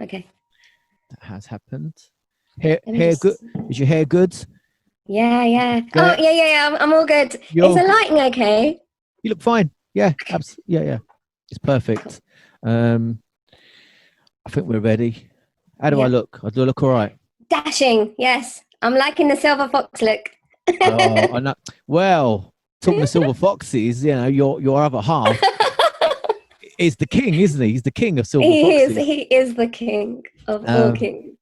okay. That has happened. Hair Let me just... good. Is your hair good? Yeah. Oh, Yeah. yeah. I'm all good. Is You're the good. lighting okay? You look fine. Yeah. Okay, Yeah. It's cool. perfect. I think we're ready. How do I Yeah. look? Do I look all right? Dashing. Yes. I'm liking the silver fox look. Oh, I know. Well, talking to silver foxes, your other half is the king, isn't he? He's the king of silver foxes. He is the king of all Um, kings.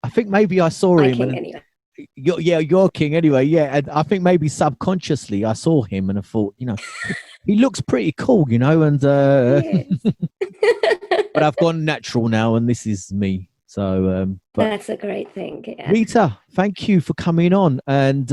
I think maybe I saw My him, king, and anyway. you're king anyway. Yeah, and I think maybe subconsciously I saw him and I thought, he looks pretty cool, and He is. but I've gone natural now, and this is me. So, but That's a great thing. Yeah. Rita, thank you for coming on, and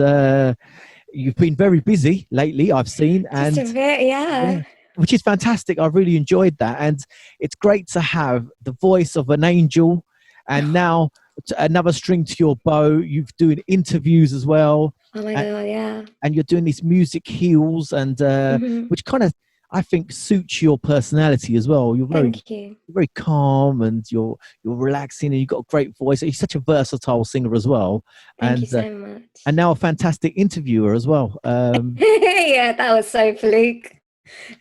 you've been very busy lately, I've seen, Just a and very, yeah, yeah. which is fantastic. I really enjoyed that, and it's great to have the voice of an angel, and now another string to your bow. You're doing interviews as well, Oh my and, God, yeah. and you're doing these music heals, and Hmm. which kind of I think suits your personality as well. Thank you. You're very calm, and you're relaxing, and you've got a great voice. You're such a versatile singer as well, Thank you and so much. now a fantastic interviewer as well. Yeah, that was so fluke.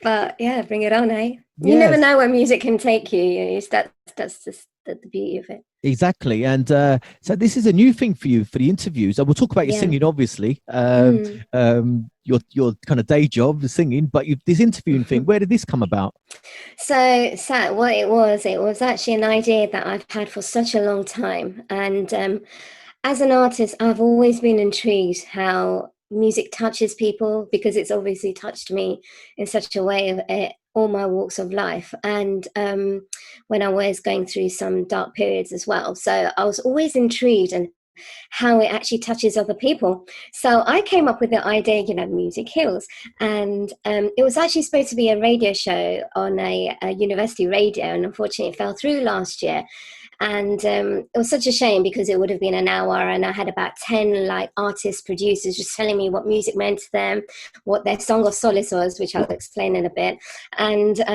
But yeah, bring it on, eh? You never Yes, know where music can take you. That's just the beauty of it. exactly. And so this is a new thing for you for the interviews. And we'll talk about your Yeah. singing, obviously, Mm. your kind of day job, the singing, but this interviewing thing, where did this come about? So what it was actually an idea that I've had for such a long time. And as an artist, I've always been intrigued how music touches people, because it's obviously touched me in such a way of all my walks of life. And when I was going through some dark periods as well. So I was always intrigued and how it actually touches other people. So I came up with the idea, music heals. And it was actually supposed to be a radio show on a university radio, and unfortunately it fell through last year. And it was such a shame, because it would have been an hour, and I had about 10 like artists, producers just telling me what music meant to them, what their song of solace was, which I'll explain in a bit. But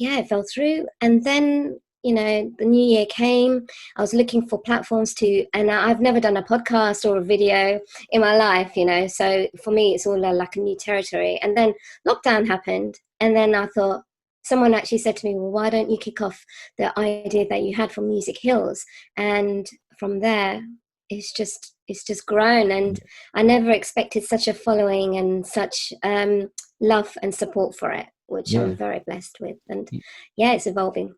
yeah, it fell through. And then the new year came. I was looking for platforms and I've never done a podcast or a video in my life, so for me it's all like a new territory. And then lockdown happened, and then I thought, someone actually said to me, well, why don't you kick off the idea that you had for Music Hills? And from there, it's just grown. And I never expected such a following and such love and support for it, which Yeah. I'm very blessed with. And yeah, it's evolving.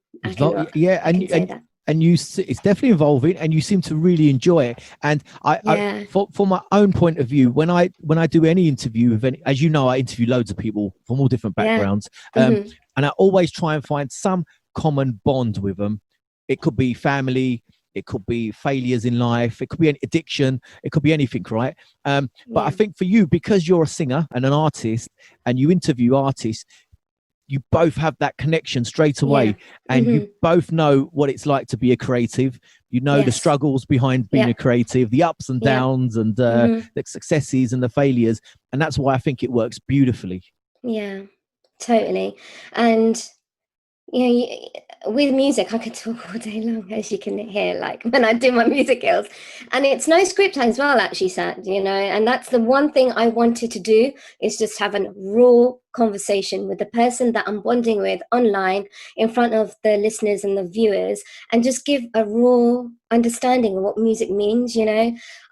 Yeah, I can say that. and it's definitely evolving, and you seem to really enjoy it. And Yeah. for my own point of view, when I do any interview with any, as you know, I interview loads of people from all different Yeah. backgrounds, Mhm. and I always try and find some common bond with them. It could be family, it could be failures in life, it could be an addiction, it could be anything, right? But I Yeah. think for you, because you're a singer and an artist, and you interview artists, you both have that connection straight away, Yeah. and you Mhm. both know what it's like to be a creative. You know the Yes. struggles behind being Yeah. a creative, the ups and Yeah. downs, and Mhm. the successes and the failures, and that's why I think it works beautifully. Yeah. Totally. And with music, I could talk all day long, as you can hear, like when I do my music skills. And it's no script as well, actually, Sat, and that's the one thing I wanted to do, is just have a raw conversation with the person that I'm bonding with online, in front of the listeners and the viewers, and just give a raw understanding of what music means.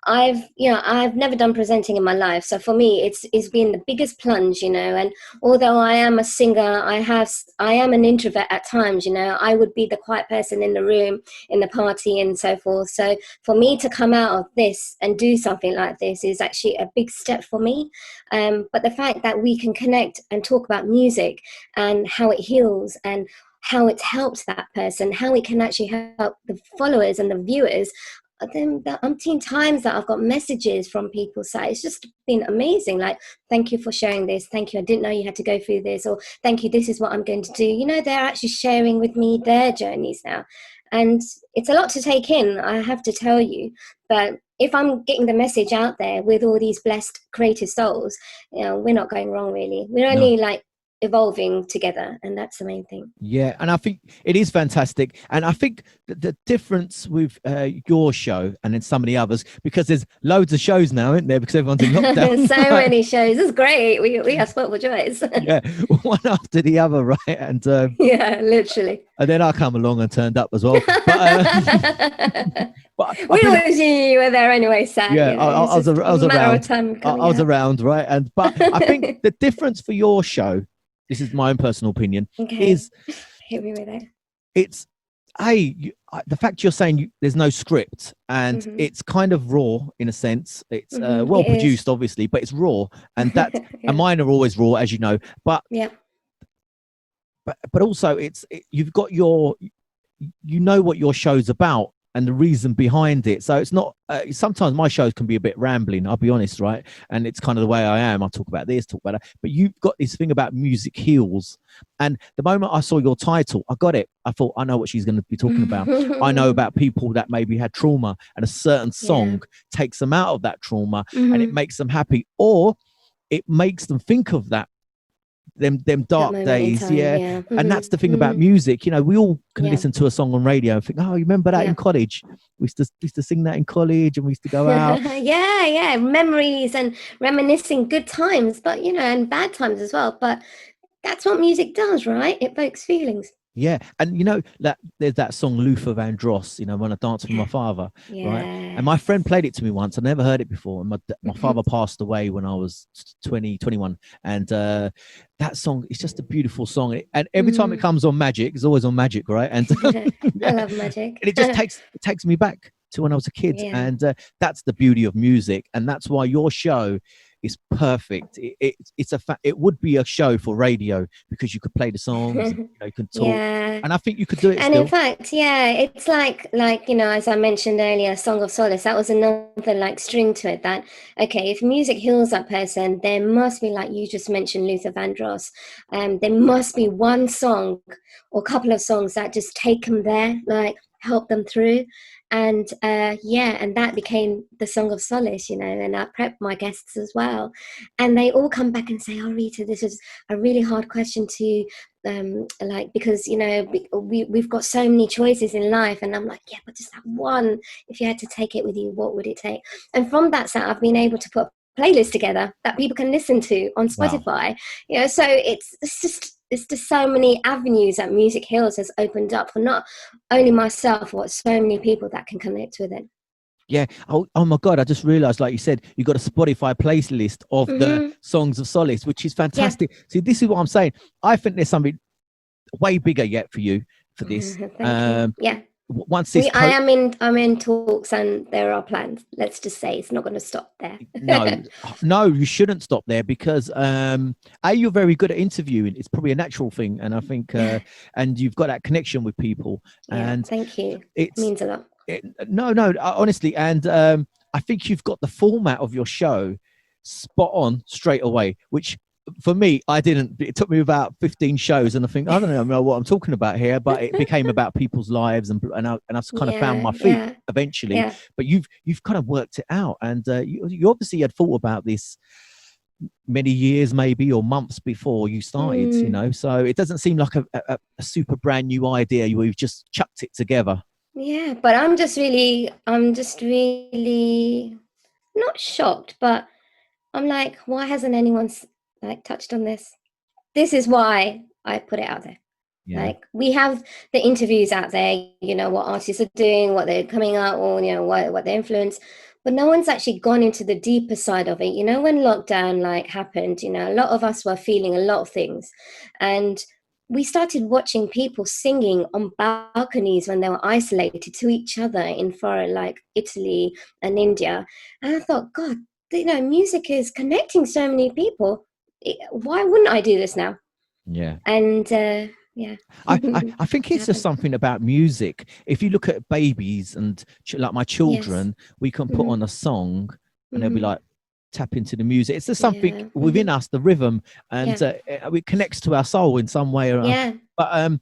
I've never done presenting in my life, so for me it's been the biggest plunge. And although I am a singer, I am an introvert at times. I would be the quiet person in the room, in the party, and so forth. So for me to come out of this and do something like this is actually a big step for me. But the fact that we can connect and talk about music and how it heals, and how it's helped that person, how it can actually help the followers and the viewers. Then the umpteen times that I've got messages from people say, it's just been amazing. Like, thank you for sharing this. Thank you. I didn't know you had to go through this. Or thank you. This is what I'm going to do. They're actually sharing with me their journeys now. And it's a lot to take in, I have to tell you. But if I'm getting the message out there with all these blessed creative souls, we're not going wrong, really. We're No. only like evolving together, and that's the main thing. Yeah, and I think it is fantastic. And I think the difference with your show and then some of the others, because there's loads of shows now, isn't there? Because everyone's in lockdown. So many shows. It's great. We have spot for joys. Yeah, one after the other, right? And yeah, literally. And then I come along and turned up as well. But we always knew you were there anyway, Sam. Yeah, you know, I was around. I was out. around, right? But I think the difference for your show, this is my own personal opinion, is hit me with it. It's the fact you're saying there's no script, and it's kind of raw in a sense. It's well produced, obviously, but it's raw, and that and mine are always raw, as you know. But yeah. But also you've got your, you know what your show's about and the reason behind it. So it's not, sometimes my shows can be a bit rambling, I'll be honest, right? And it's kind of the way I am. I talk about this, talk about that. But you've got this thing about music heals. And the moment I saw your title, I got it. I thought, I know what she's going to be talking about. I know about people that maybe had trauma, and a certain song takes them out of that trauma and it makes them happy, or it makes them think of that them dark days, and that's the thing about music. You know, we all can listen to a song on radio and think, oh, you remember that in college? We used to sing that in college, and we used to go out. Memories and reminiscing good times, but you know, and bad times as well. But that's what music does, right? It evokes feelings. Yeah, and you know that there's that song Luther Vandross, you know, When I Dance with My Father, right? And my friend played it to me once. I never heard it before. And my father passed away when I was 21, and that song is just a beautiful song. And every time it comes on Magic, it's always on Magic, right? And I love Magic. And it just takes me back to when I was a kid, and that's the beauty of music, and that's why your show is perfect. It's it would be a show for radio, because you could play the songs, and, you know, you can talk, and I think you could do it. And in fact, it's like you know, as I mentioned earlier, Song of Solace. That was another like string to it. That okay, if music heals that person, there must be, like you just mentioned, Luther Vandross. There must be one song or a couple of songs that just take them there, like help them through. And and that became the Song of Solace, you know, and I prep my guests as well. And they all come back and say, oh, Rita, this is a really hard question to because, you know, we've got so many choices in life. And I'm like, yeah, but just that one, if you had to take it with you, what would it take? And from that set, I've been able to put a playlist together that people can listen to on Spotify. Wow. You know, so it's just so many avenues that Music Heals has opened up for not only myself, but so many people that can connect with it. Yeah. Oh my God. I just realized, like you said, you got a Spotify playlist of the Songs of Solace, which is fantastic. Yeah. See, this is what I'm saying. I think there's something way bigger yet for you for this. Yeah. Once this I'm in talks, and there are plans. Let's just say it's not going to stop there. No, you shouldn't stop there, because you're very good at interviewing. It's probably a natural thing, and I think and you've got that connection with people. And thank you. It means a lot. No, honestly, and I think you've got the format of your show spot on straight away, which for me, it took me about 15 shows, and I think, I don't know what I'm talking about here, but it became about people's lives, and I kind of found my feet eventually. Yeah. But you've kind of worked it out, and you obviously had thought about this many years, maybe, or months before you started, you know, so it doesn't seem like a super brand new idea. You've just chucked it together. Yeah, but I'm just really not shocked, but I'm like, why hasn't anyone like touched on this? This is why I put it out there. Like, we have the interviews out there, you know, what artists are doing, what they're coming out, or, you know, what their influence, but no one's actually gone into the deeper side of it. You know, when lockdown like happened, you know, a lot of us were feeling a lot of things, and we started watching people singing on balconies when they were isolated to each other in foreign, like Italy and India. And I thought, God, you know, music is connecting so many people. Why wouldn't I do this now? Yeah. And I think it's just something about music. If you look at babies and like my children, we can put on a song and they'll be like, tap into the music. It's just something within us, the rhythm, and it connects to our soul in some way or other. But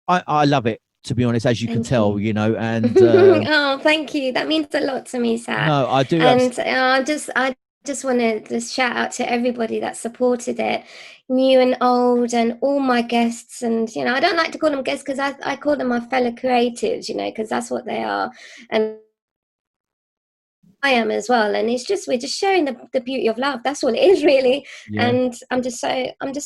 I love it, to be honest, as you can tell, you know. And oh, thank you. That means a lot to me, Sat. No, I do. And just want to just shout out to everybody that supported it, new and old, and all my guests. And I don't like to call them guests, because I call them my fellow creatives, because that's what they are, and I am as well. And it's just, we're just sharing the beauty of love. That's all it is, really. Yeah. And I'm just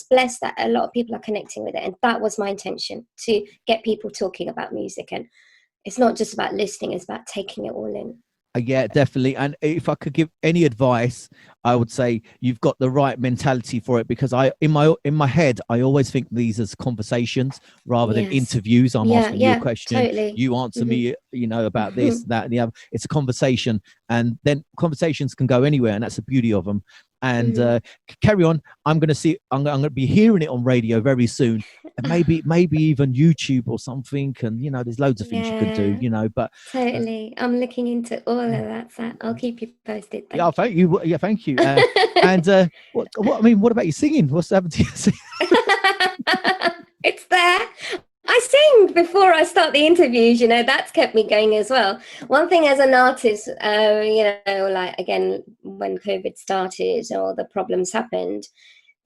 blessed that a lot of people are connecting with it, and that was my intention, to get people talking about music. And it's not just about listening, it's about taking it all in. Yeah, definitely. And if I could give any advice, I would say you've got the right mentality for it, because in my head I always think these as conversations rather than interviews. I'm asking you a question, totally. you answer me, about this, that, and the other. It's a conversation, and then conversations can go anywhere, and that's the beauty of them. And carry on. I'm going to be hearing it on radio very soon, and maybe even YouTube or something. And there's loads of things you could do. But totally, I'm looking into all of that. So I'll keep you posted. Thank you. Yeah, thank you. And what about your singing? What's happened to you? It's there. I sing before I start the interviews, that's kept me going as well. One thing as an artist, like, again, when COVID started or the problems happened,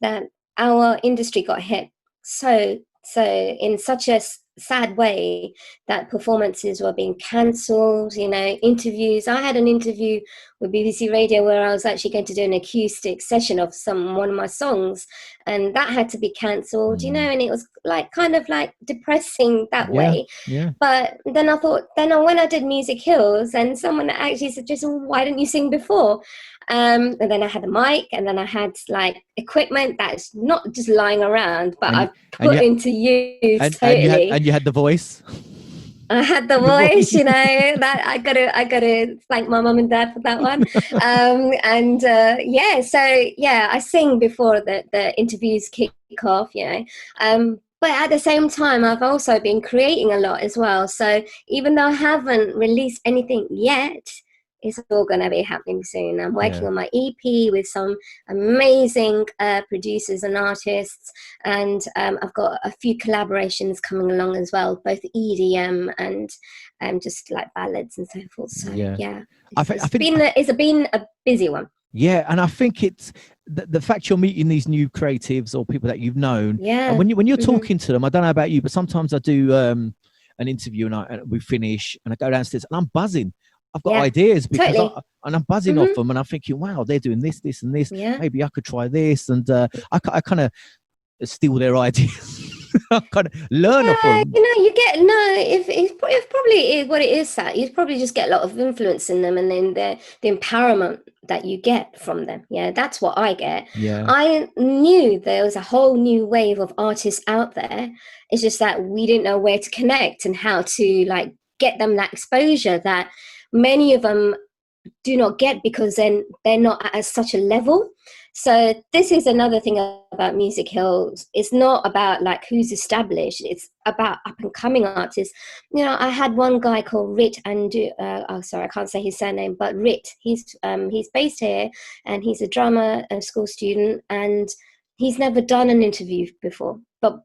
that our industry got hit so in such a sad way, that performances were being cancelled, interviews. I had an interview with BBC Radio where I was actually going to do an acoustic session of one of my songs, and that had to be cancelled, and it was like kind of like depressing that way. Yeah. But then I thought, when I did musicheals, and someone actually suggested, well, why didn't you sing before? And then I had a mic, and then I had like equipment that's not just lying around, but I've put into use totally. And you had the voice. I had the voice, that I gotta thank my mum and dad for that one. I sing before the interviews kick off, but at the same time, I've also been creating a lot as well. So even though I haven't released anything yet, it's all going to be happening soon. I'm working on my EP with some amazing producers and artists, and I've got a few collaborations coming along as well, both EDM and just like ballads and so forth. So it's been a busy one. Yeah, and I think it's the fact you're meeting these new creatives or people that you've known. Yeah, and when you're talking to them, I don't know about you, but sometimes I do an interview and we finish, and I go downstairs and I'm buzzing. I've got ideas because and I'm buzzing off them, and I'm thinking, wow, they're doing this, this, and this. Yeah. Maybe I could try this, and I kind of steal their ideas. I kind of learn off them. You get if probably what it is, that you probably just get a lot of influence in them, and then the empowerment that you get from them. Yeah, that's what I get. Yeah, I knew there was a whole new wave of artists out there. It's just that we didn't know where to connect and how to like get them that exposure that many of them do not get, because then they're not at such a level. So this is another thing about musicheals. It's not about like who's established. It's about up and coming artists. I had one guy called Rit, and I can't say his surname, but Rit. He's based here, and he's a drama school student, and he's never done an interview before. But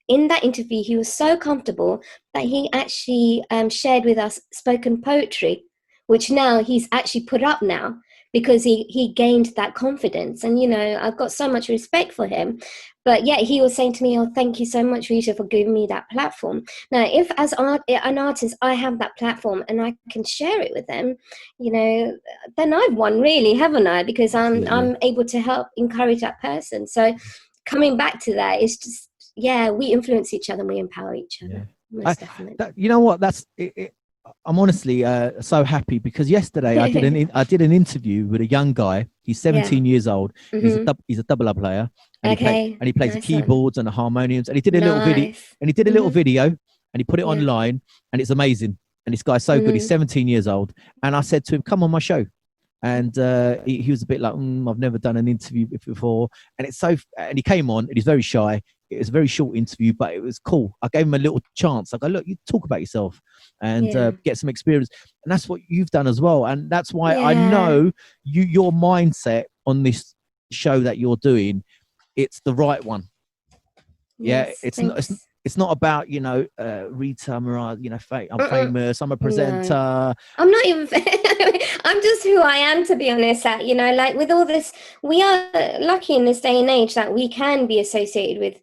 in that interview, he was so comfortable that he actually shared with us spoken poetry, which now he's actually put up now, because he gained that confidence. And, I've got so much respect for him. But yeah, he was saying to me, oh, thank you so much, Rita, for giving me that platform. Now, if as an artist, I have that platform and I can share it with them, then I've won, really, haven't I? Because I'm able to help encourage that person. So coming back to that, it's just, we influence each other and we empower each other. Most definitely. You know what? That's it. I'm honestly so happy, because yesterday I did an interview with a young guy. He's 17 years old. Mm-hmm. He's a tabla player, and he plays the keyboards and the harmoniums. And he did a little video, and he put it online, and it's amazing. And this guy's so good. He's 17 years old, and I said to him, "Come on my show." And he was a bit like, I've never done an interview before. And and he came on, and he's very shy. It was a very short interview, but it was cool. I gave him a little chance. I go, look, you talk about yourself and get some experience. And that's what you've done as well. And that's why I know your mindset on this show that you're doing, it's the right one. Yes, it's it's not about, you know, Rita Morar, you know, I'm famous, I'm a presenter. No. I'm not even, I'm just who I am, to be honest. You know, like with all this, we are lucky in this day and age that we can be associated with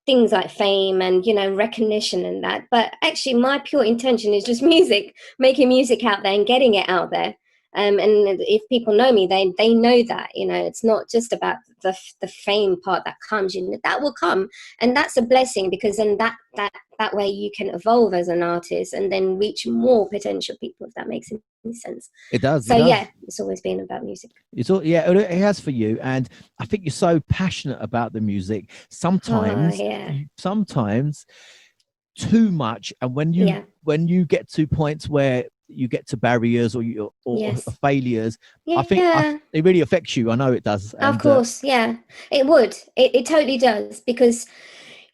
things like fame and, you know, recognition and that. But actually, my pure intention is just music, making music out there and getting it out there. And if people know me, they know that, you know, it's not just about the fame part that comes, you know, that will come, and that's a blessing, because then that way you can evolve as an artist and then reach more potential people, if that makes any sense. It does. So yeah, it's always been about music. It's all, yeah, it has for you, and I think you're so passionate about the music. Sometimes, sometimes too much, and when you get to points where you get to barriers or failures, I think it really affects you. I know it does. And, of course, it would. It totally does, because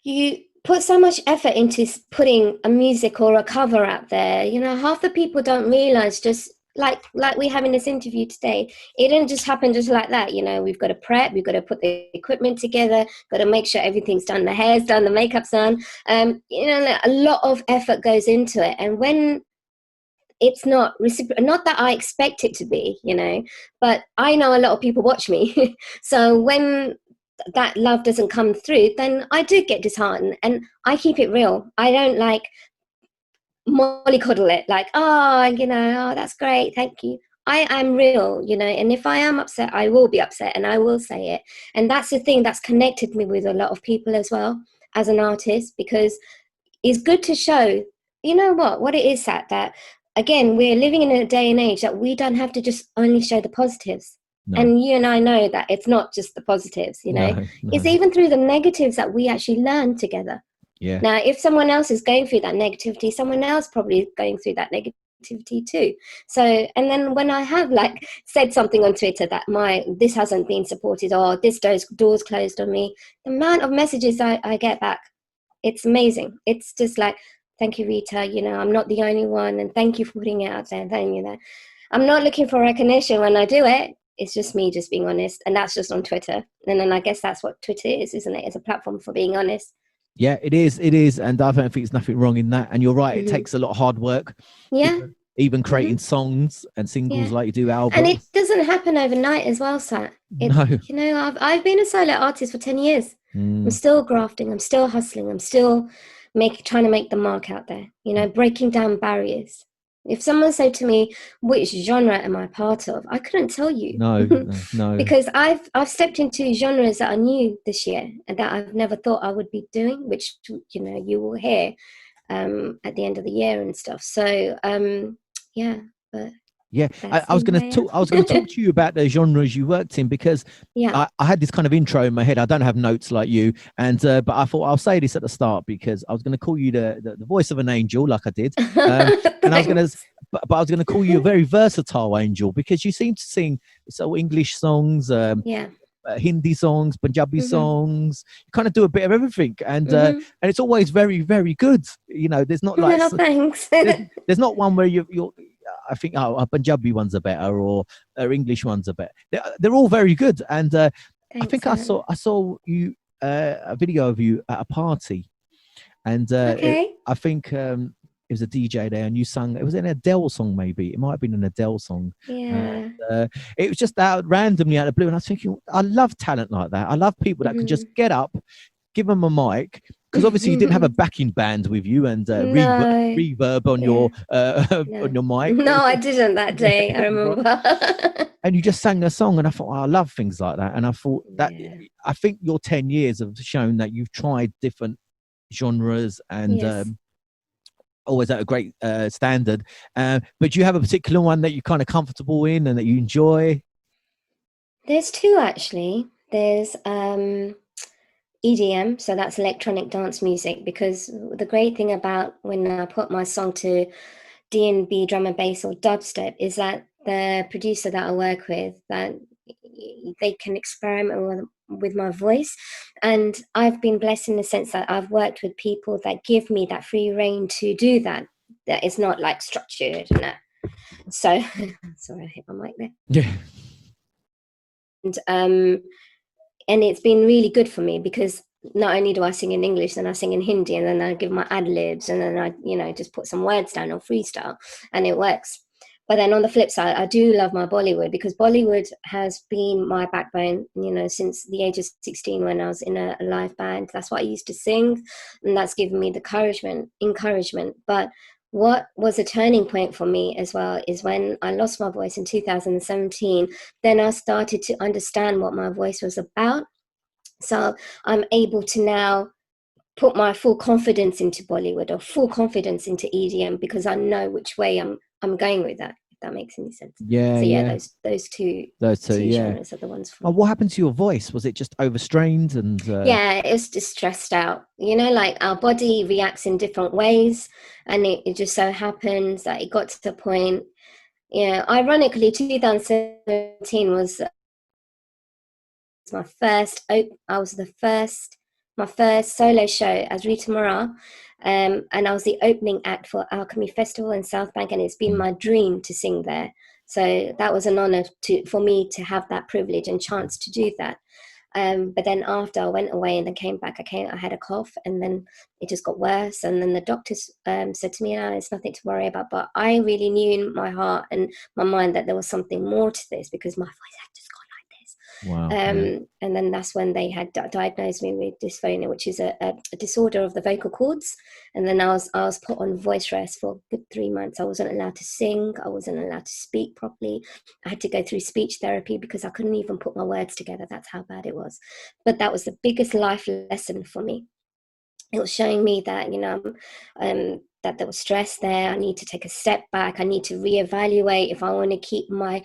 you put so much effort into putting a music or a cover out there. You know, half the people don't realize, just like we have in this interview today, it didn't just happen just like that. You know, we've got to prep, we've got to put the equipment together, got to make sure everything's done, the hair's done, the makeup's done. You know, a lot of effort goes into it, and when it's not not that I expect it to be, you know, but I know a lot of people watch me. So when that love doesn't come through, then I do get disheartened, and I keep it real. I don't like mollycoddle it, like, you know, that's great, thank you. I am real, you know, and if I am upset, I will be upset and I will say it. And that's the thing that's connected me with a lot of people as well as an artist, because it's good to show, you know what it is, that again, we're living in a day and age that we don't have to just only show the positives. No. And you and I know that it's not just the positives, you know. No. It's even through the negatives that we actually learn together. Yeah. Now, if someone else is going through that negativity, someone else probably is going through that negativity too. So, and then when I have like said something on Twitter that this hasn't been supported, or this door's closed on me, the amount of messages I get back, it's amazing. It's just like, thank you, Rita, you know, I'm not the only one, and thank you for putting it out there. And then, you know, I'm not looking for recognition when I do it. It's just me just being honest, and that's just on Twitter. And then I guess that's what Twitter is, isn't it? It's a platform for being honest. Yeah, it is, and I don't think there's nothing wrong in that. And you're right, it takes a lot of hard work. Yeah. Even creating songs and singles like you do albums. And it doesn't happen overnight as well, Sat. No. You know, I've been a solo artist for 10 years. I'm still grafting, I'm still hustling, I'm still trying to make the mark out there, you know, breaking down barriers. If someone said to me, which genre am I part of, I couldn't tell you. No. Because I've stepped into genres that are new this year and that I've never thought I would be doing, which, you know, you will hear at the end of the year and stuff. So I was going to talk to you about the genres you worked in, because I had this kind of intro in my head. I don't have notes like you, and but I thought I'll say this at the start, because I was going to call you the voice of an angel, like I did, and I was going to call you a very versatile angel, because you seem to sing English songs, Hindi songs, Punjabi songs. You kind of do a bit of everything, and it's always very, very good. You know, there's not like thanks. there's not one where you're I think a Punjabi ones are better, or English ones are better. They're all very good, and thanks, I think I saw you a video of you at a party, and I think it was a DJ there, and you sang. It was an Adele song, maybe. It might have been an Adele song. Yeah. It was just randomly out of the blue, and I was thinking, I love talent like that. I love people that can just get up, give them a mic. Because obviously you didn't have a backing band with you and reverb on your on your mic. No, I didn't that day. I remember. And you just sang a song, and I thought, I love things like that. And I thought that I think your 10 years have shown that you've tried different genres and always at a great standard. But do you have a particular one that you're kind of comfortable in and that you enjoy? There's two, actually. There's EDM, so that's electronic dance music, because the great thing about when I put my song to D&B, drum and bass, or dubstep, is that the producer that I work with, that they can experiment with my voice. And I've been blessed in the sense that I've worked with people that give me that free reign to do that. That is not like structured and that. So, sorry, I hit my mic there. Yeah. And it's been really good for me, because not only do I sing in English, then I sing in Hindi, and then I give my ad libs, and then I, just put some words down or freestyle, and it works. But then on the flip side, I do love my Bollywood, because Bollywood has been my backbone, since the age of 16 when I was in a live band. That's what I used to sing, and that's given me the encouragement. But what was a turning point for me as well is when I lost my voice in 2017, then I started to understand what my voice was about. So I'm able to now put my full confidence into Bollywood or full confidence into EDM, because I know which way I'm going with that, if that makes any sense. Yeah, so yeah. Those two yeah. genres are the ones for me. What happened to your voice? Was it just overstrained? And yeah, it was just stressed out. Like our body reacts in different ways, and it just so happens that it got to the point. Ironically, 2017 was my first. My first solo show as Rita Morar, and I was the opening act for Alchemy Festival in South Bank, and it's been my dream to sing there. So that was an honor for me to have that privilege and chance to do that. But then after I went away and then came back, I had a cough, and then it just got worse. And then the doctors said to me, it's nothing to worry about. But I really knew in my heart and my mind that there was something more to this, because my voice had just gone like this. Wow. And then that's when they had diagnosed me with dysphonia, which is a disorder of the vocal cords. And then I was put on voice rest for a good 3 months. I wasn't allowed to sing. I wasn't allowed to speak properly. I had to go through speech therapy because I couldn't even put my words together. That's how bad it was. But that was the biggest life lesson for me. It was showing me that, that there was stress there. I need to take a step back. I need to reevaluate. If I want to keep my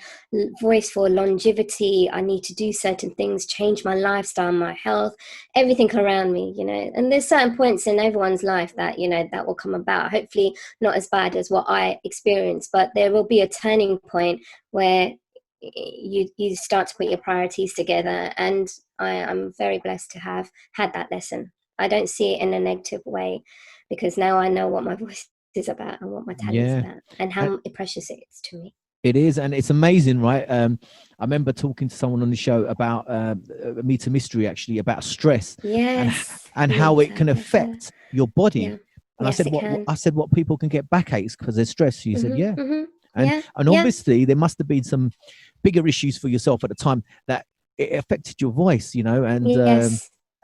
voice for longevity, I need to do certain things, change my lifestyle, my health, everything around me, And there's certain points in everyone's life that, that will come about. Hopefully not as bad as what I experienced, but there will be a turning point where you start to put your priorities together. And I'm very blessed to have had that lesson. I don't see it in a negative way, because now I know what my voice is about and what my talent is about, and how precious it is to me. It is, and it's amazing, right? I remember talking to someone on the show about Meet a Mystery, actually, about stress, and how it can affect your body. Yeah. And yes, I said, what people can get backaches because they're stressed. You said, yeah. And obviously there must have been some bigger issues for yourself at the time that it affected your voice, and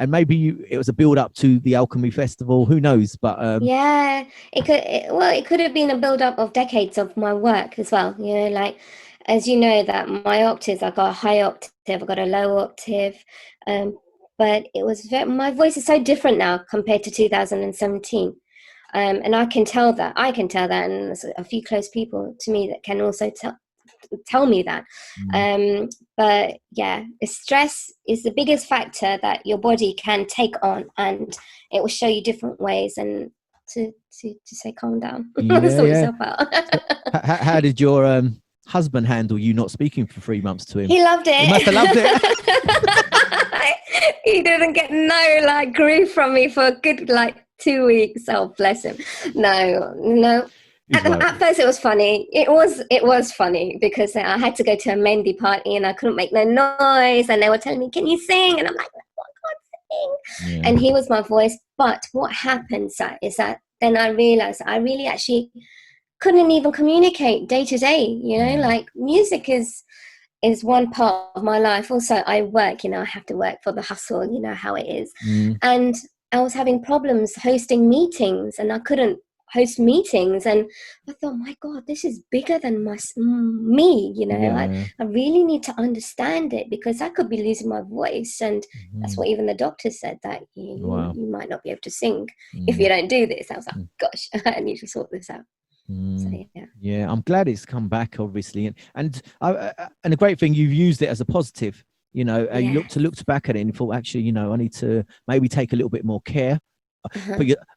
and maybe it was a build up to the Alchemy Festival. Who knows? But it could have been a build up of decades of my work as well. Like, as you know, that my octaves, I got a high octave, I got a low octave, but it was my voice is so different now compared to 2017. And I can tell that, and there's a few close people to me that can also tell me that. But yeah, stress is the biggest factor that your body can take on, and it will show you different ways, and to say calm down. Sort yourself out. How did your husband handle you not speaking for 3 months to him? He loved it. He must have loved it. He didn't get no grief from me for a good 2 weeks. Oh, bless him. No. At first it was funny. It was funny because I had to go to a Mehndi party and I couldn't make no noise, and they were telling me, can you sing? And I'm like, I can't sing. And he was my voice. But what happens is that then I realized I really actually couldn't even communicate day to day, like music is one part of my life. Also I work, I have to work for the hustle, how it is. And I was having problems hosting meetings, and I couldn't host meetings, and I thought, my God, this is bigger than me. I really need to understand it, because I could be losing my voice, and that's what even the doctor said, that you might not be able to sing if you don't do this. I was like, gosh, I need to sort this out. So, yeah, I'm glad it's come back, obviously, and a great thing, you've used it as a positive. You looked back at it and thought, actually, I need to maybe take a little bit more care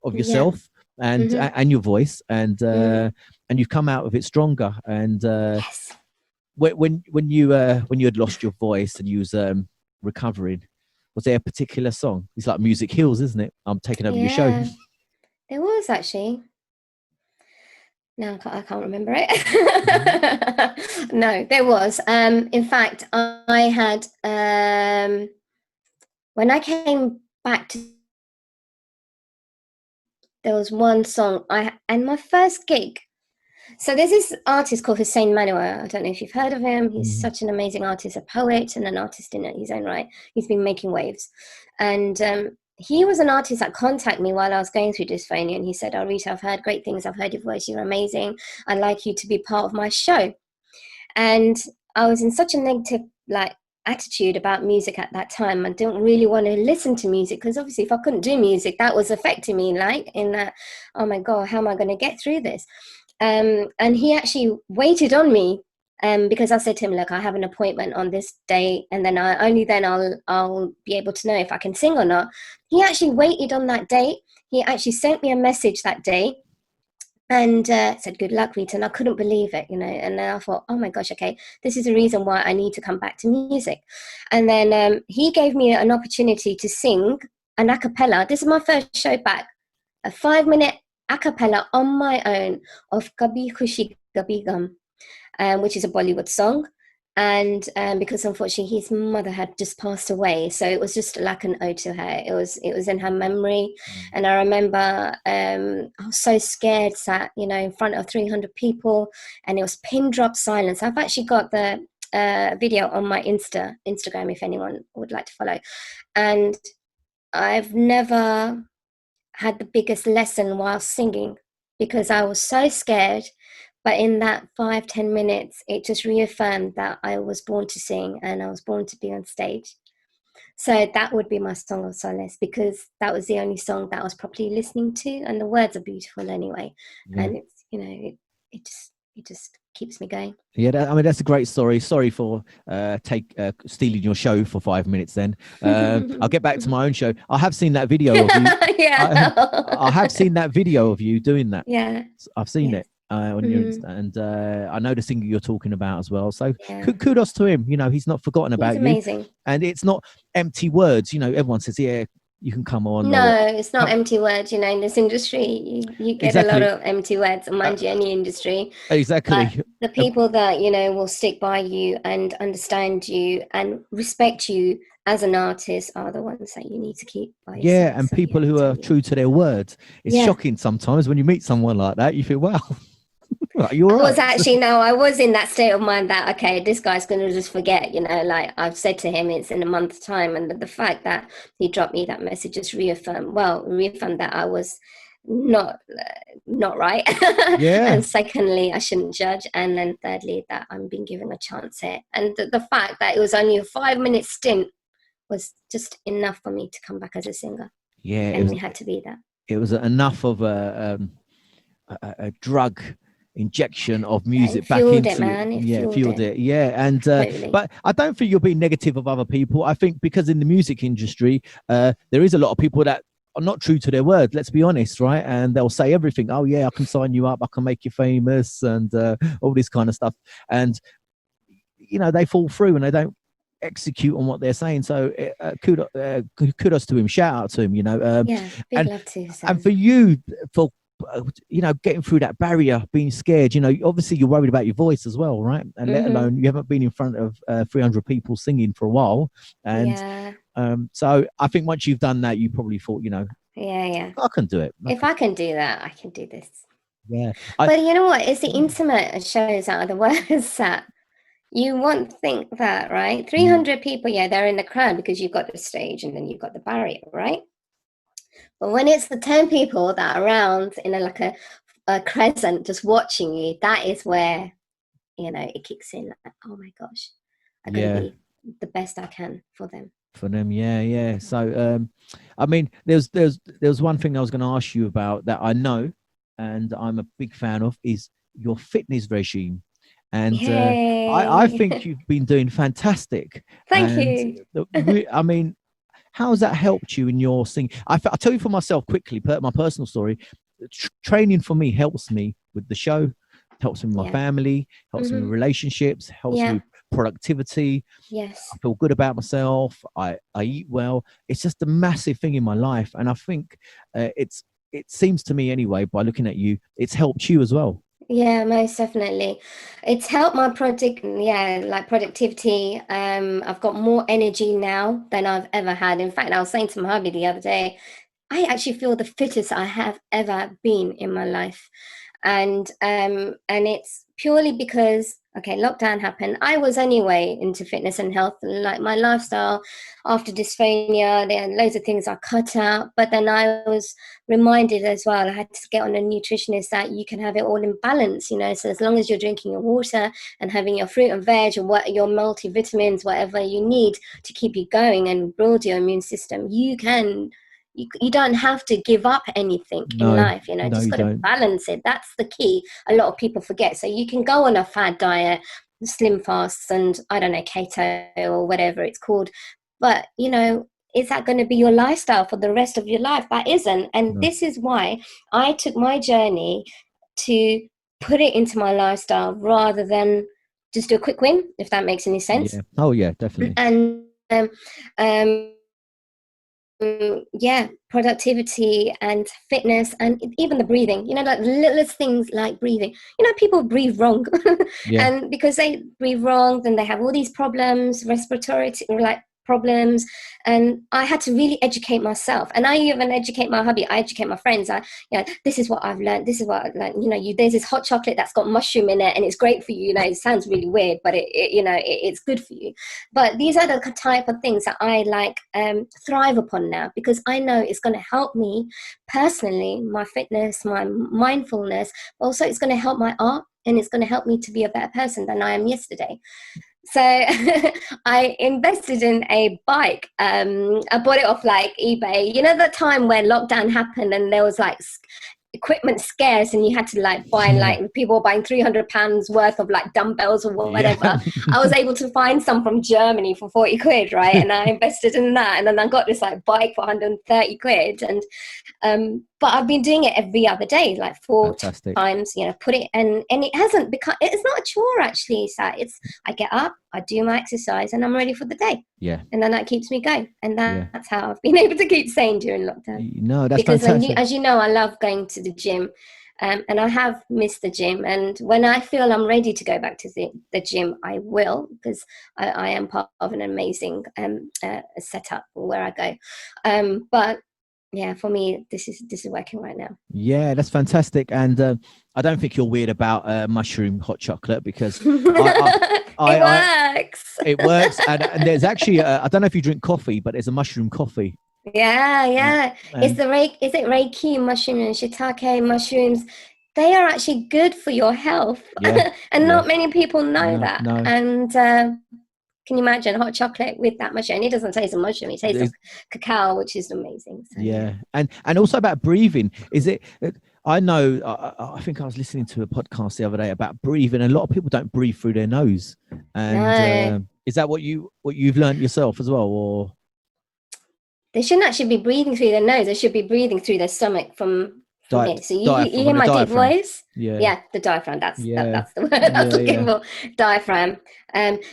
of yourself. And your voice, and you've come out of it stronger. And when you had lost your voice and you was recovering, was there a particular song? It's like musicheals, isn't it? I'm taking over your show. There was actually. No, I can't remember it. No, there was. In fact, I had when I came back to, there was one song and my first gig. So there's this artist called Hussein Manuel. I don't know if you've heard of him. He's such an amazing artist, a poet and an artist in his own right. He's been making waves. And he was an artist that contacted me while I was going through dysphonia. And he said, "Oh, Rita, I've heard great things. I've heard your voice. You're amazing. I'd like you to be part of my show." And I was in such a negative attitude about music at that time. I didn't really want to listen to music because obviously if I couldn't do music, that was affecting me in that, oh my God, how am I going to get through this? And he actually waited on me because I said to him, "Look, I have an appointment on this day, and then I'll be able to know if I can sing or not." He actually waited on that date. He actually sent me a message that day and said, "Good luck, Rita." And I couldn't believe it, And then I thought, oh my gosh, okay, this is the reason why I need to come back to music. And then he gave me an opportunity to sing an a cappella. This is my first show back, a 5-minute a cappella on my own of Kabhi Khushi Kabhi Gum, which is a Bollywood song. And because unfortunately his mother had just passed away, so it was just like an ode to her. It was in her memory. And I remember I was so scared, sat in front of 300 people, and it was pin drop silence. I've actually got the video on my Instagram if anyone would like to follow. And I've never had the biggest lesson while singing because I was so scared. But in that 5-10 minutes, it just reaffirmed that I was born to sing and I was born to be on stage. So that would be my song of solace, because that was the only song that I was properly listening to, and the words are beautiful anyway. Yeah. And it's, it just keeps me going. Yeah, that's a great story. Sorry for stealing your show for 5 minutes. Then I'll get back to my own show. I have seen that video of you. Yeah, I have seen that video of you doing that. Yeah, I've seen it. On your Insta, and I know the singer you're talking about as well. So kudos to him. He's not forgotten about you. Amazing. And it's not empty words. Everyone says, "Yeah, you can come on." No, it's not empty words. In this industry, you get a lot of empty words among any industry. Exactly. But the people that will stick by you and understand you and respect you as an artist are the ones that you need to keep by yourself. Yeah, and people who are true to their words. It's shocking sometimes when you meet someone like that. You feel, wow. You're right. I was in that state of mind that, okay, this guy's going to just forget, like I've said to him, it's in a month's time. And the fact that he dropped me that message just reaffirmed that I was not right. Yeah. And secondly, I shouldn't judge. And then thirdly, that I'm being given a chance here. And the fact that it was only a 5-minute stint was just enough for me to come back as a singer. Yeah. And it had to be that. It was enough of a drug injection of music back into it. Fueled it. Yeah. And totally. But I don't think you're being negative of other people. I think because in the music industry there is a lot of people that are not true to their word, let's be honest, right? And they'll say everything. Oh yeah, I can sign you up, I can make you famous, and all this kind of stuff. And they fall through and they don't execute on what they're saying. So kudos to him, shout out to him. Big love to Sam. And for you, for getting through that barrier, being scared, obviously you're worried about your voice as well, right? And let alone you haven't been in front of 300 people singing for a while. And so I think once you've done that, you probably thought, I can do it. If I can do that, I can do this. Yeah. But you know what? It's the intimate shows that are the worst that you won't think that, right? 300 people, they're in the crowd because you've got the stage and then you've got the barrier, right? But when it's the 10 people that are around in a crescent just watching you, that is where, it kicks in. Like, oh my gosh, I'm going to be the best I can for them. For them, yeah. So, there's one thing I was going to ask you about that I know, and I'm a big fan of, is your fitness regime. And I think you've been doing fantastic. Thank you. How has that helped you in your singing? I'll tell you for myself quickly, my personal story. Training for me helps me with the show, helps me with my family, helps me with relationships, helps me with productivity. Yes. I feel good about myself. I eat well. It's just a massive thing in my life. And I think it seems to me anyway, by looking at you, it's helped you as well. Yeah, most definitely. It's helped my like productivity. I've got more energy now than I've ever had. In fact, I was saying to my hubby the other day, I actually feel the fittest I have ever been in my life. And it's purely because, okay, lockdown happened. I was anyway into fitness and health, like my lifestyle after dysphonia, there are loads of things I cut out, but then I was reminded as well, I had to get on a nutritionist, that you can have it all in balance, you know. So as long as you're drinking your water and having your fruit and veg, or what your multivitamins, whatever you need to keep you going and build your immune system, you don't have to give up anything in No, life, you know. no, Just you got to don't. balance it. That's the key. A lot of people forget. So you can go on a fad diet, slim fasts, and I don't know, keto or whatever it's called, but you know, is that going to be your lifestyle for the rest of your life? That isn't. And No. this is why I took my journey to put it into my lifestyle rather than just do a quick win, if that makes any sense. Yeah. Oh yeah, definitely. And um, yeah, productivity and fitness, and even the breathing, you know, like littlest things like breathing. You know, people breathe wrong. Yeah. And because they breathe wrong, then they have all these problems, respiratory like problems. And I had to really educate myself, and I even educate my hubby, I educate my friends. You know, this is what I've learned, this is what I've learned. You know, there's this hot chocolate that's got mushroom in it and it's great for you. You know, it sounds really weird, but it's good for you. But these are the type of things that I like thrive upon now, because I know it's going to help me personally, my fitness, my mindfulness. Also, it's going to help my art, and it's going to help me to be a better person than I am yesterday. So I invested in a bike. I bought it off like eBay. You know, the time when lockdown happened and there was like equipment scarce, and you had to like buy, Yeah. like people were buying £300 worth of like dumbbells or Yeah. whatever. I was able to find some from Germany for 40 quid, right? And I invested in that, and then I got this like bike for 130 quid. And but I've been doing it every other day, like four Fantastic. times, you know, put it, and it hasn't become, it's not a chore actually. So it's, I get up, I do my exercise, and I'm ready for the day. Yeah. And then that keeps me going. And Yeah. that's how I've been able to keep sane during lockdown. No, that's Because fantastic. as you know, I love going to the gym. And I have missed the gym. And when I feel I'm ready to go back to the gym, I will, because I am part of an amazing setup where I go. But yeah, for me, this is working right now. Yeah, that's fantastic. And I don't think you're weird about mushroom hot chocolate, because It works. it works. And there's actually, I don't know if you drink coffee, but there's a mushroom coffee. Yeah. It's And is it Reiki mushroom and shiitake mushrooms? They are actually good for your health. yeah, And yeah, not many people know no, that. no. And can you imagine hot chocolate with that mushroom? And it doesn't taste of mushroom, it tastes of cacao, which is amazing. So, yeah. And also about breathing. Is it? I know. I think I was listening to a podcast the other day about breathing. A lot of people don't breathe through their nose. And no. is that what you've learned yourself as well, or? They shouldn't actually be breathing through their nose. They should be breathing through their stomach from here. So you hear my deep voice? Yeah, the diaphragm. That's yeah, the word I was looking for. Diaphragm.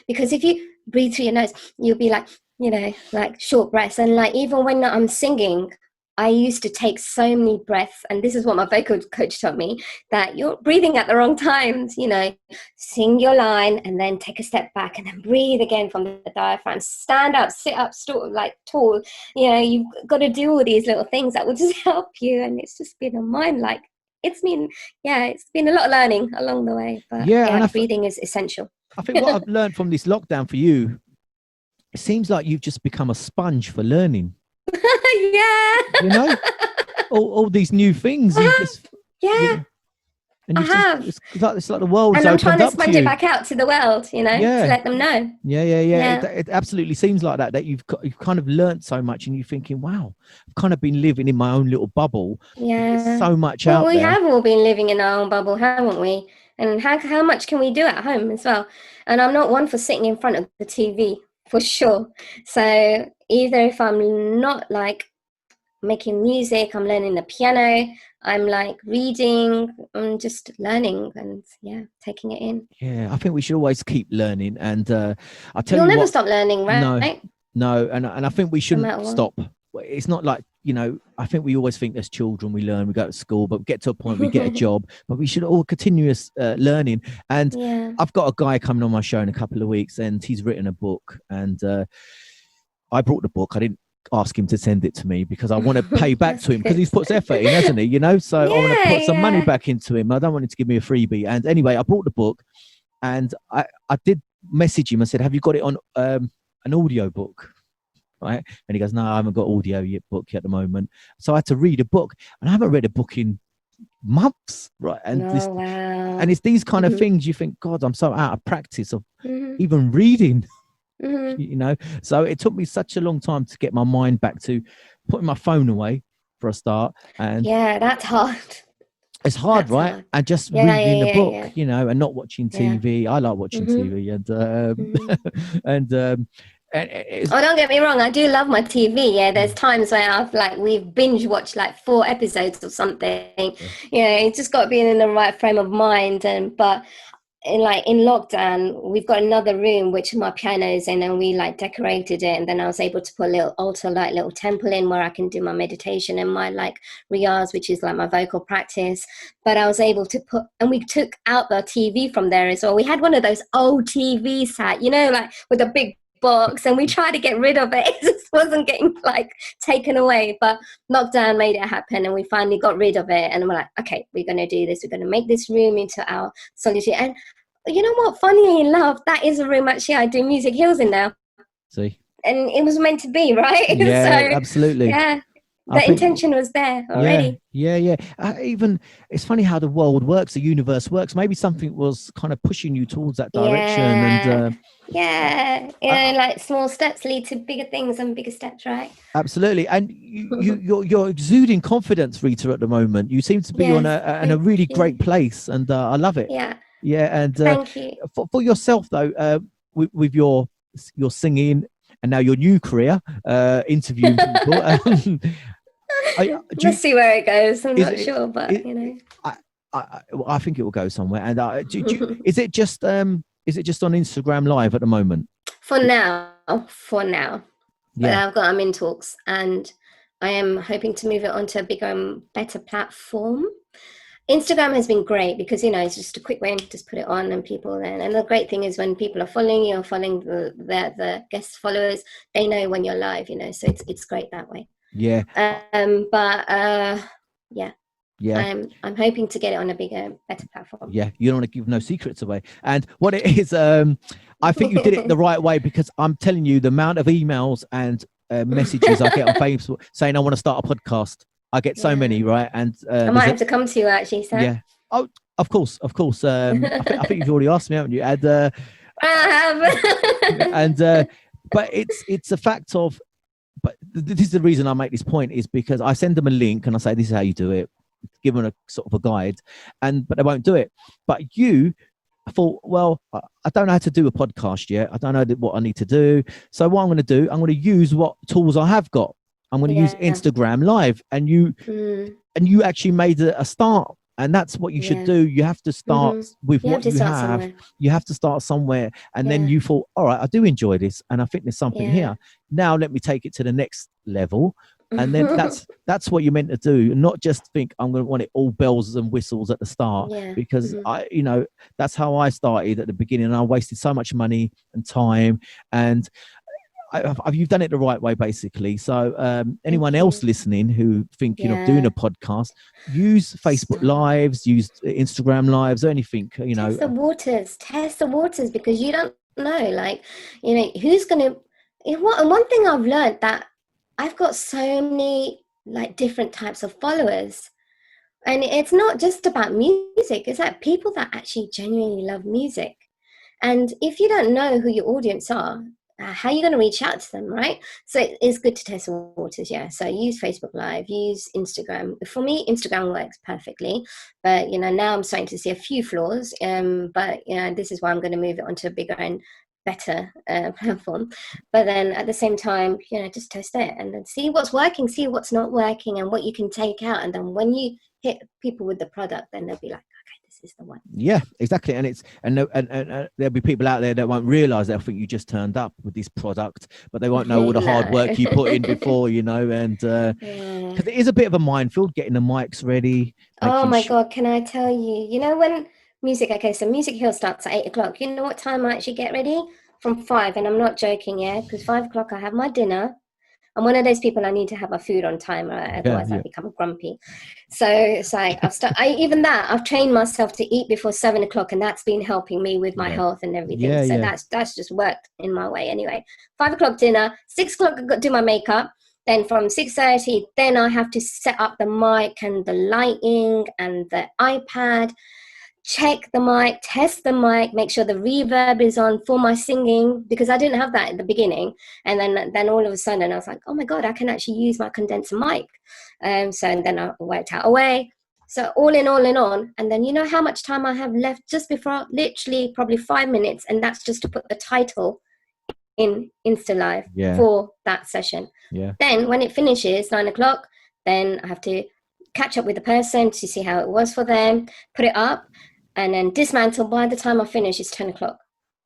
Because if you breathe through your nose, you'll be like, you know, like short breaths. And like even when I'm singing, I used to take so many breaths, and this is what my vocal coach taught me, that you're breathing at the wrong times. You know, sing your line and then take a step back and then breathe again from the diaphragm. Stand up, sit up, like tall. You know, you've got to do all these little things that will just help you. And it's just been a mind, like it's been a lot of learning along the way. But yeah. And breathing is essential. I think what I've learned from this lockdown for you, it seems like you've just become a sponge for learning. Yeah. You know, all these new things. You just, yeah. And I have. It's like the world's and I'm trying opened to up to sponge you. it back out to the world, you know, to let them know. Yeah. It absolutely seems like that you've kind of learned so much, and you're thinking, wow, I've kind of been living in my own little bubble. Yeah. There's so much out there. We have all been living in our own bubble, haven't we? And how much can we do at home as well? And I'm not one for sitting in front of the TV, for sure. So either if I'm not like making music, I'm learning the piano, I'm like reading, I'm just learning and taking it in. Yeah, I think we should always keep learning, and I tell You'll you never what, stop learning, right? No, and I think we shouldn't stop. It's not like I think we always think as children we learn, we go to school, but we get to a point we get a job, but we should all continuous learning. And I've got a guy coming on my show in a couple of weeks, and he's written a book, and I brought the book. I didn't ask him to send it to me because I want to pay back to him because he's put effort in, hasn't he? So I want to put some money back into him. I don't want him to give me a freebie. And anyway, I brought the book, and I did message him. I said, have you got it on an audio book? Right? And he goes, no, I haven't got audio book yet at the moment. So I had to read a book, and I haven't read a book in months, right? And and it's these kind of things you think, God, I'm so out of practice of even reading. So it took me such a long time to get my mind back to putting my phone away for a start. And that's hard. It's hard, right? Hard. And just reading the book, and not watching TV. I like watching TV, and oh, don't get me wrong, I do love my TV. There's times where we've binge watched 4 episodes or something. It's just got to be in the right frame of mind. But in lockdown, we've got another room which my piano's in, and we decorated it, and then I was able to put a little altar, little temple in where I can do my meditation and my riyaz, which is my vocal practice. But I was able to and we took out the TV from there as well. We had one of those old TV set, with a big box, and we tried to get rid of it. It just wasn't getting taken away, but lockdown made it happen, and we finally got rid of it. And we're like, okay, we're going to do this. We're going to make this room into our solitude. And you know what? Funnily enough, that is a room actually I do musicheals in now. See, and it was meant to be, right? Yeah, so, absolutely. Yeah. The intention was there already. Yeah. Even it's funny how the world works, the universe works. Maybe something was kind of pushing you towards that direction, and small steps lead to bigger things and bigger steps, right? Absolutely. And you're exuding confidence, Rita, at the moment. You seem to be on a really great place, and I love it. Yeah. And thank you. For yourself though, with your singing. And now your new career, interviewing people. Let's see where it goes. I'm not sure, but I think it will go somewhere. And is it just on Instagram Live at the moment? For now. But I'm in talks, and I am hoping to move it onto a bigger and better platform. Instagram has been great because it's just a quick way to just put it on, and people then. And the great thing is when people are following you or following the guest followers, they know when you're live. So it's great that way. Yeah. I'm hoping to get it on a bigger, better platform. Yeah, you don't want to give no secrets away. And what it is, I think you did it the right way, because I'm telling you, the amount of emails and messages I get on Facebook saying I want to start a podcast. I get so many, right? And I might have to come to you actually, Sam. Yeah. Oh, of course. I think you've already asked me, haven't you? And I have. And but it's a fact of. But this is the reason I make this point, is because I send them a link and I say, this is how you do it. Give them a sort of a guide, but they won't do it. But I thought, well, I don't know how to do a podcast yet. I don't know what I need to do. So what I'm going to do, I'm going to use what tools I have got. I'm going to use Instagram Live, and you actually made a start, and that's what you should do. You have to start with what you have. Somewhere. You have to start somewhere, and then you thought, all right, I do enjoy this, and I think there's something here. Now let me take it to the next level, and then that's what you're meant to do, not just think I'm going to want it all bells and whistles at the start, because that's how I started at the beginning, and I wasted so much money and time, and you've done it the right way, basically. So anyone else listening who thinking of doing a podcast, use Facebook Lives, use Instagram Lives, or anything. Test the waters, because you don't know, who's gonna. And one thing I've learned, that I've got so many different types of followers, and it's not just about music. It's people that actually genuinely love music, and if you don't know who your audience are, how are you going to reach out to them, right? So it's good to test the waters, So use Facebook Live, use Instagram. For me, Instagram works perfectly, but now I'm starting to see a few flaws. But this is why I'm going to move it onto a bigger and better platform. But then at the same time, just test it and then see what's working, see what's not working, and what you can take out. And then when you hit people with the product, then they'll be like, is the one. Yeah, exactly. And there'll be people out there that won't realize, they'll think you just turned up with this product, but they won't know all the hard work you put in before, and Because it is a bit of a minefield getting the mics ready. Oh my God, can I tell you? You know when so Music Hill starts at 8 o'clock. You know what time I actually get ready? From 5, and I'm not joking, yeah, because 5 o'clock I have my dinner. I'm one of those people, I need to have my food on time, otherwise I become grumpy. So it's like I've trained myself to eat before 7 o'clock, and that's been helping me with my health and everything. So that's just worked in my way anyway. 5 o'clock dinner, 6 o'clock I've got to do my makeup. Then from 6:30, then I have to set up the mic and the lighting and the iPad, check the mic, test the mic, make sure the reverb is on for my singing, because I didn't have that at the beginning. And then all of a sudden I was like, oh my God, I can actually use my condenser mic. So then I worked out a way. So all in all, and then you know how much time I have left just before, literally probably 5 minutes, and that's just to put the title in Insta Live for that session. Then when it finishes 9 o'clock, then I have to catch up with the person to see how it was for them, put it up, and then dismantle. By the time I finish, it's 10 o'clock.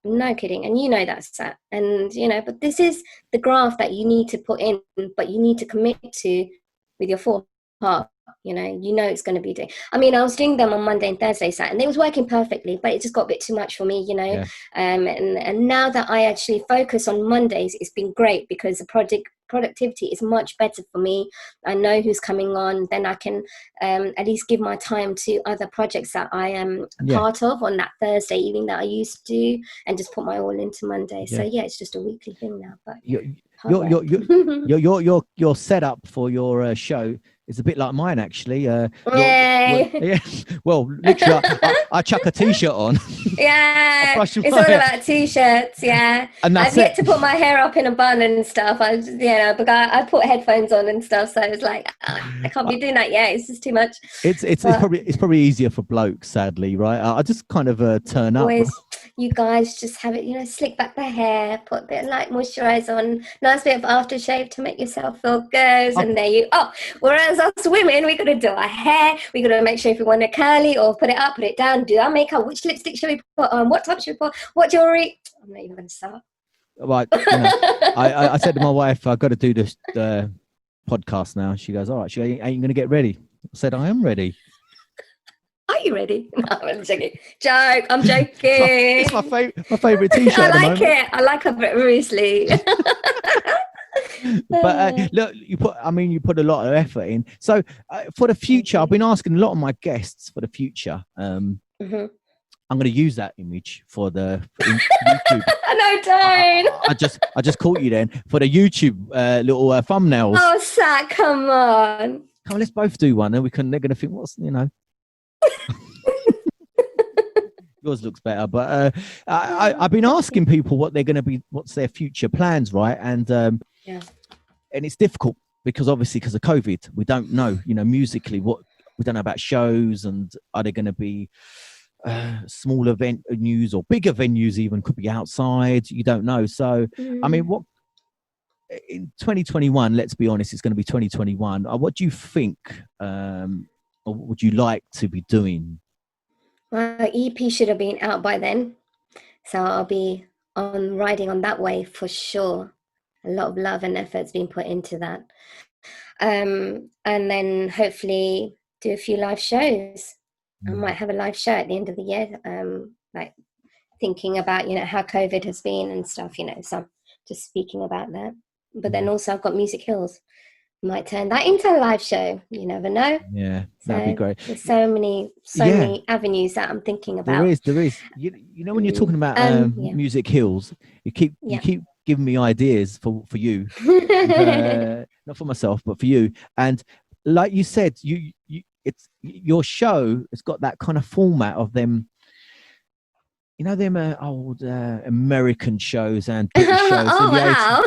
No kidding. And you know that's that. And, you know, but this is the graph that you need to put in, but you need to commit to with your full heart. You know it's going to be doing. I mean, I was doing them on Monday and Thursday, and it was working perfectly, but it just got a bit too much for me, you know. And now that I actually focus on Mondays, it's been great because the productivity is much better for me. I know who's coming on, then I can at least give my time to other projects that I am part of on that Thursday evening that I used to do, and just put my all into Monday. So it's just a weekly thing now. But your setup for your show is a bit like mine, actually. Well, literally, I chuck a t-shirt on. Yeah, it's all about t-shirts. Yeah, and I've yet to put my hair up in a bun and stuff. I put headphones on and stuff, so it's like I can't be doing that yet. It's just too much. It's probably easier for blokes, sadly, right? I just kind of turn up. You guys just have it, slick back the hair, put a bit of light moisturizer on, nice bit of aftershave to make yourself feel good, and there you are. Whereas us women, we got to do our hair, we got to make sure if we want it curly or put it up, put it down, do our makeup, which lipstick should we put on, what top should we put, what jewelry. I'm not even going to start. Right, I said to my wife, I've got to do this podcast now. She goes, all right, ain't you going to get ready? I said, I am ready. Are you ready? No, I'm joking. I'm joking. It's my favorite t-shirt. I like it. I like it very sleek. But look, you put a lot of effort in. So for the future, I've been asking a lot of my guests for the future. I'm going to use that image for YouTube. No, don't. I just caught you then for the YouTube little thumbnails. Oh, Sat, come on. Come on, let's both do one, and they're going to think, yours looks better, but I've been asking people what they're going to be, what's their future plans, right? And and it's difficult because obviously because of COVID, we don't know, musically what we don't know about shows, and are they going to be smaller venues or bigger venues? Even could be outside. You don't know. So I mean, what in 2021? Let's be honest, it's going to be 2021. What do you think? Or would you like to be doing? My EP should have been out by then, so I'll be riding on that wave for sure. A lot of love and effort's been put into that, and then hopefully do a few live shows. I might have a live show at the end of the year, like thinking about how COVID has been and stuff. So I'm just speaking about that. But then also I've got Musicheals. Might turn that into a live show. You never know. Yeah, that'd be great. There's so many avenues that I'm thinking about. There is. When you're talking about Musicheals, you keep giving me ideas for you, not for myself, but for you. And like you said, it's your show. It's got that kind of format of them. Them old American shows and British shows. Oh wow.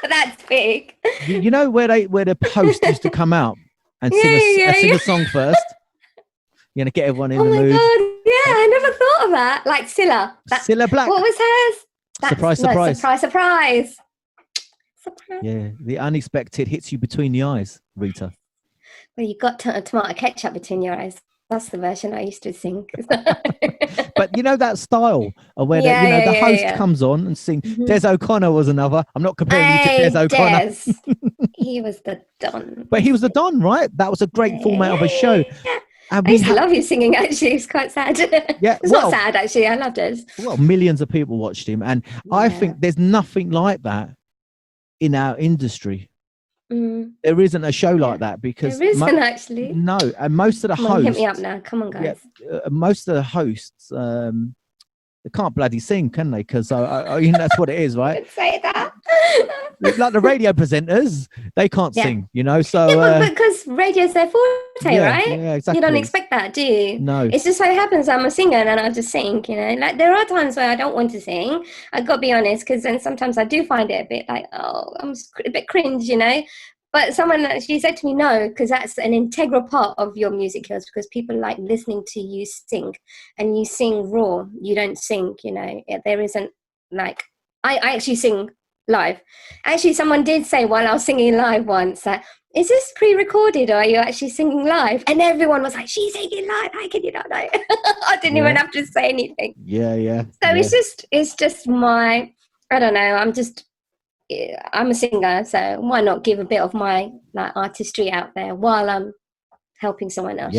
That's big. Where the host used to come out and sing a song first. Get everyone in the mood. Oh my God! Yeah, I never thought of that. Like Cilla. Cilla Black. What was hers? Surprise. Surprise. Yeah, the unexpected hits you between the eyes, Rita. Well, you got tomato ketchup between your eyes. That's the version I used to sing. But you know that style of where the host comes on and sing. Des O'Connor was another. I'm not comparing you to Des O'Connor. He was the Don. But he was the Don, right? That was a great format of a show. Yeah. And I used to love his singing, actually. It's quite sad. Yeah, it's not sad, actually. I loved it. Well, millions of people watched him. And I think there's nothing like that in our industry. There isn't a show like that, because there isn't actually. No, and most of the hosts. Hit me up now. Come on, guys. Most of the hosts, they can't bloody sing, can they? Because that's what it is, right? Don't say that. Like the radio presenters, they can't sing, So but because radio's their forte, right? Yeah, exactly. You don't expect that, do you? No. It's just so happens I'm a singer and I just sing. Like there are times where I don't want to sing. I got to be honest, because then sometimes I do find it a bit like, I'm a bit cringe, But someone actually said to me, no, because that's an integral part of your musicals, because people like listening to you sing, and you sing raw. You don't sing, there isn't like, I actually sing live. Actually, someone did say while I was singing live once, is this pre-recorded or are you actually singing live? And everyone was like, she's singing live. How can you not know? I didn't even have to say anything. Yeah. So it's just my, I don't know, I'm a singer, so why not give a bit of my artistry out there while I'm helping someone else,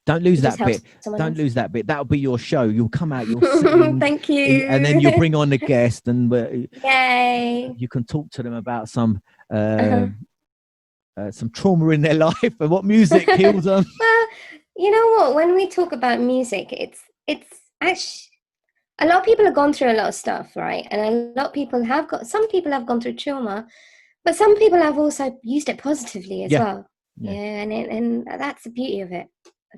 Don't lose that bit. Don't lose that bit. That'll be your show. You'll come out, you'll sing. Thank you. And then you'll bring on the guest, and yay. You can talk to them about some trauma in their life and what music heals them. Well, you know what? When we talk about music, it's actually, a lot of people have gone through a lot of stuff, right? And a lot of people some people have gone through trauma, but some people have also used it positively as well. And that's the beauty of it.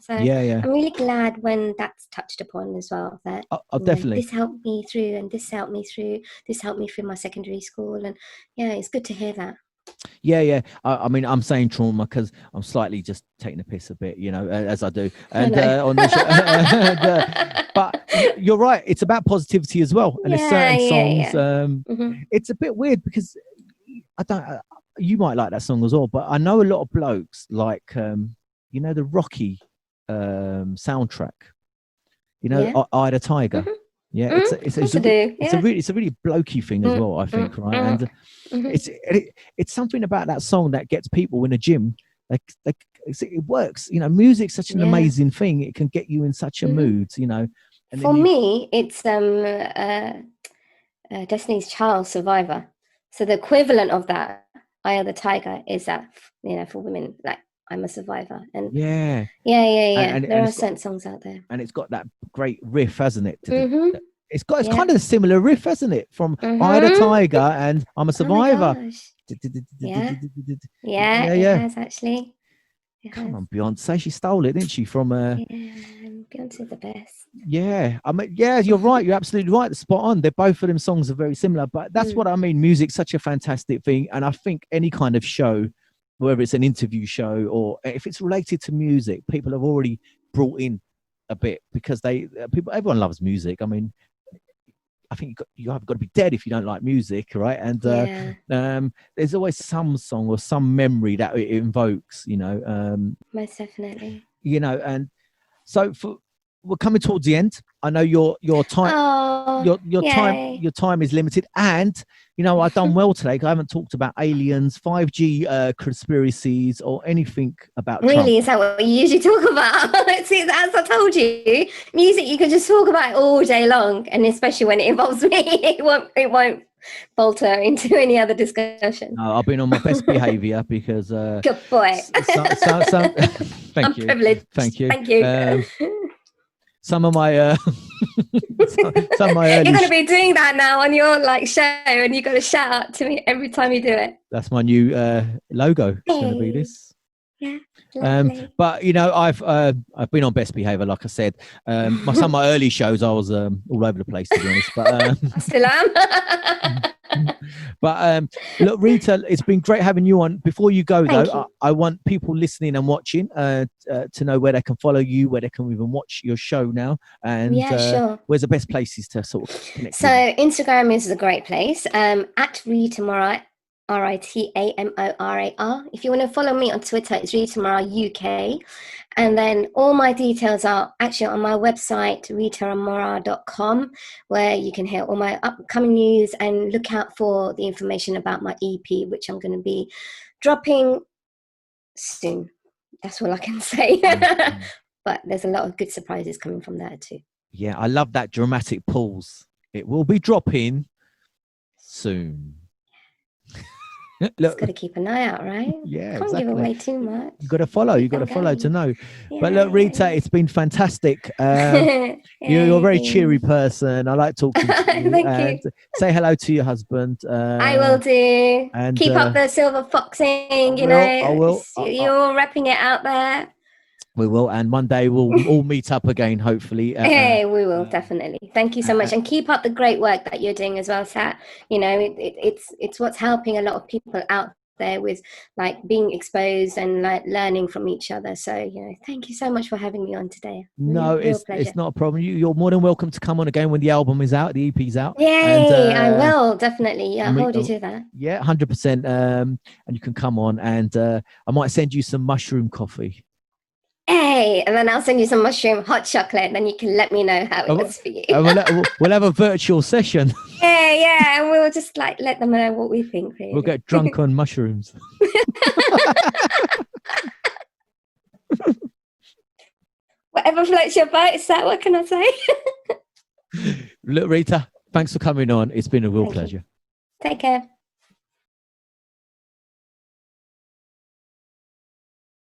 So I'm really glad when that's touched upon as well, that definitely this helped me through, and this helped me through my secondary school, and it's good to hear that. I mean, I'm saying trauma because I'm slightly just taking a piss a bit, as I do, and on the show. But you're right, it's about positivity as well, and there's certain songs. It's a bit weird because you might like that song as well, but I know a lot of blokes like the Rocky soundtrack, Eye the Tiger. It's a really blokey thing as well, I think, right? And it's something about that song that gets people in a gym. Like it works, music's such an amazing thing. It can get you in such a mood, And for me, it's Destiny's Child, Survivor. So the equivalent of that, Eye of the Tiger, is that for women, like, I'm a survivor. And yeah. And there are certain songs out there, and it's got that great riff, hasn't it? It's kind of a similar riff, hasn't it? From Eye the Tiger and I'm a Survivor. It has actually. Come on, Beyonce, she stole it, didn't she? From Beyonce's the best. Yeah, I mean, you're right. You're absolutely right. Spot on. Both of them songs are very similar, but that's what I mean. Music's such a fantastic thing, and I think any kind of show, whether it's an interview show or if it's related to music, people have already brought in a bit because everyone loves music. I mean, I think you have got to be dead if you don't like music, right? And there's always some song or some memory that it invokes, Most definitely. And so we're coming towards the end. I know your time your time is limited, and I've done well today because I haven't talked about aliens, 5G conspiracies, or anything about Really, Trump. is that what you usually talk about? See, as I told you, music you can just talk about it all day long, and especially when it involves me, it won't falter into any other discussion. No, I've been on my best behaviour because good boy. Thank you. I'm privileged. Thank you. Thank you. Some of my some of my early you're going to be doing that now on your show, and you've got to shout out to me every time you do it. That's my new logo. It's going to be this. Yeah. But I've been on best behaviour, like I said. Some of my early shows I was all over the place, to be honest. But I still am. But look, Rita, it's been great having you on. Before you go, I want people listening and watching to know where they can follow you, where they can even watch your show now, and sure. Where's the best places to sort of connect? So Instagram is a great place. At Rita Morar, RitaMorar. If you want to follow me on Twitter, it's Rita Morar UK. And then all my details are actually on my website, ritamorar.com, where you can hear all my upcoming news and look out for the information about my EP, which I'm going to be dropping soon. That's all I can say. But there's a lot of good surprises coming from there too. Yeah, I love that dramatic pause. It will be dropping soon. Look, just got to keep an eye out, right? Yeah, can't give away too much. You got to follow. You got to follow to know. Yeah, but look, Rita, it's been fantastic. You're a very cheery person. I like talking to you. Thank you. Say hello to your husband. I will do. And keep up the silver foxing. I will. You're repping it out there. We will, and one day we'll all meet up again, hopefully. Hey, we will definitely. Thank you so much, and keep up the great work that you're doing as well, Sat. It's what's helping a lot of people out there with like being exposed and like learning from each other. So thank you so much for having me on today. No, it's not a problem. You're more than welcome to come on again when the album is out, the EP's out. Yay! I will definitely. Yeah, hold you to that. Yeah, 100%. And you can come on, and I might send you some mushroom coffee. Hey, and then I'll send you some mushroom hot chocolate, and then you can let me know how it was for you. We'll have a virtual session. Yeah, and we'll just like let them know what we think. Really. We'll get drunk on mushrooms. Whatever floats your boat, is that what can I say? Look, Rita, thanks for coming on. It's been a real pleasure. Take care.